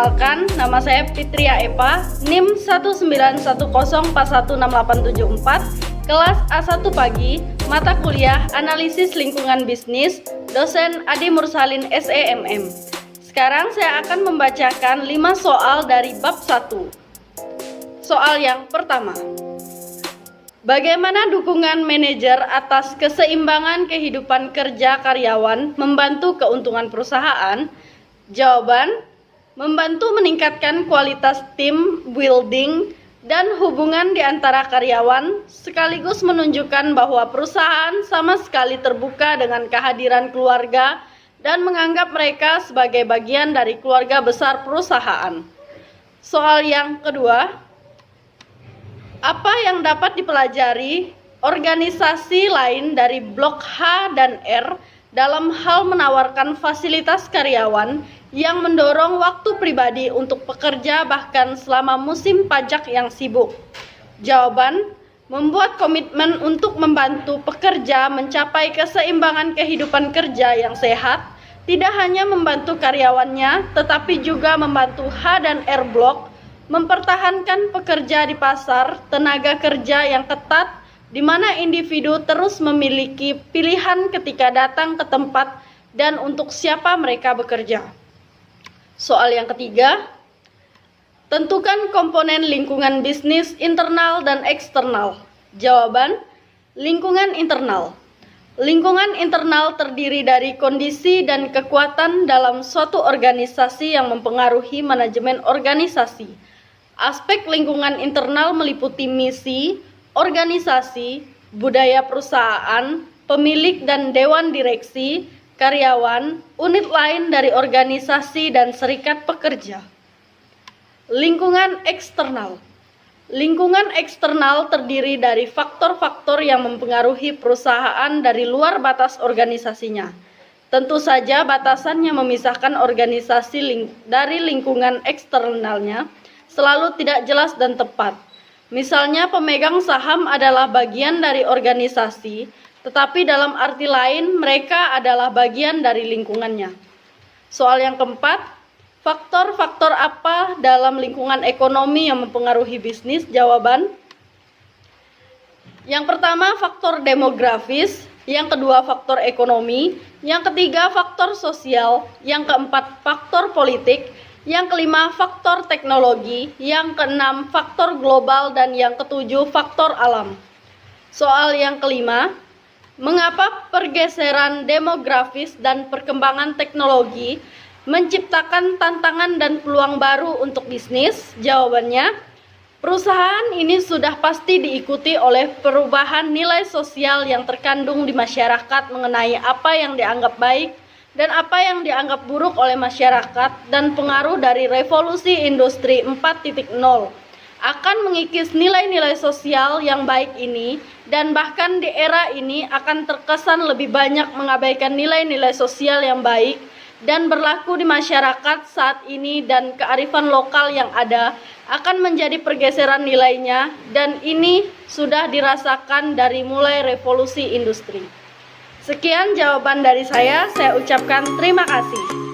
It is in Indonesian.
Perkenalkan, nama saya Fitria Epa, NIM 19104168874, kelas A1 pagi, mata kuliah Analisis Lingkungan Bisnis, dosen Adi Mursalin SEMM. Sekarang saya akan membacakan 5 soal dari bab 1. Soal yang pertama. Bagaimana dukungan manajer atas keseimbangan kehidupan kerja karyawan membantu keuntungan perusahaan? Jawaban, membantu meningkatkan kualitas tim building dan hubungan di antara karyawan, sekaligus menunjukkan bahwa perusahaan sama sekali terbuka dengan kehadiran keluarga dan menganggap mereka sebagai bagian dari keluarga besar perusahaan. Soal yang kedua, apa yang dapat dipelajari organisasi lain dari blok H dan R dalam hal menawarkan fasilitas karyawan yang mendorong waktu pribadi untuk pekerja bahkan selama musim pajak yang sibuk? Jawaban, membuat komitmen untuk membantu pekerja mencapai keseimbangan kehidupan kerja yang sehat, tidak hanya membantu karyawannya, tetapi juga membantu H dan R blok mempertahankan pekerja di pasar tenaga kerja yang ketat, di mana individu terus memiliki pilihan ketika datang ke tempat dan untuk siapa mereka bekerja. Soal yang ketiga, tentukan komponen lingkungan bisnis internal dan eksternal. Jawaban, lingkungan internal. Lingkungan internal terdiri dari kondisi dan kekuatan dalam suatu organisasi yang mempengaruhi manajemen organisasi. Aspek lingkungan internal meliputi misi, organisasi, budaya perusahaan, pemilik dan dewan direksi, karyawan, unit lain dari organisasi dan serikat pekerja. Lingkungan eksternal. Lingkungan eksternal terdiri dari faktor-faktor yang mempengaruhi perusahaan dari luar batas organisasinya. Tentu saja batasan yang memisahkan organisasi dari lingkungan eksternalnya selalu tidak jelas dan tepat. Misalnya, pemegang saham adalah bagian dari organisasi, tetapi dalam arti lain mereka adalah bagian dari lingkungannya. Soal yang keempat, faktor-faktor apa dalam lingkungan ekonomi yang mempengaruhi bisnis? Jawaban, yang pertama faktor demografis, yang kedua faktor ekonomi, yang ketiga faktor sosial, yang keempat faktor politik, yang kelima faktor teknologi, yang keenam faktor global, dan yang ketujuh faktor alam. Soal yang kelima, mengapa pergeseran demografis dan perkembangan teknologi menciptakan tantangan dan peluang baru untuk bisnis? Jawabannya, perusahaan ini sudah pasti diikuti oleh perubahan nilai sosial yang terkandung di masyarakat mengenai apa yang dianggap baik dan apa yang dianggap buruk oleh masyarakat, dan pengaruh dari revolusi industri 4.0 akan mengikis nilai-nilai sosial yang baik ini, dan bahkan di era ini akan terkesan lebih banyak mengabaikan nilai-nilai sosial yang baik dan berlaku di masyarakat saat ini, dan kearifan lokal yang ada akan menjadi pergeseran nilainya, dan ini sudah dirasakan dari mulai revolusi industri. Sekian jawaban dari saya ucapkan terima kasih.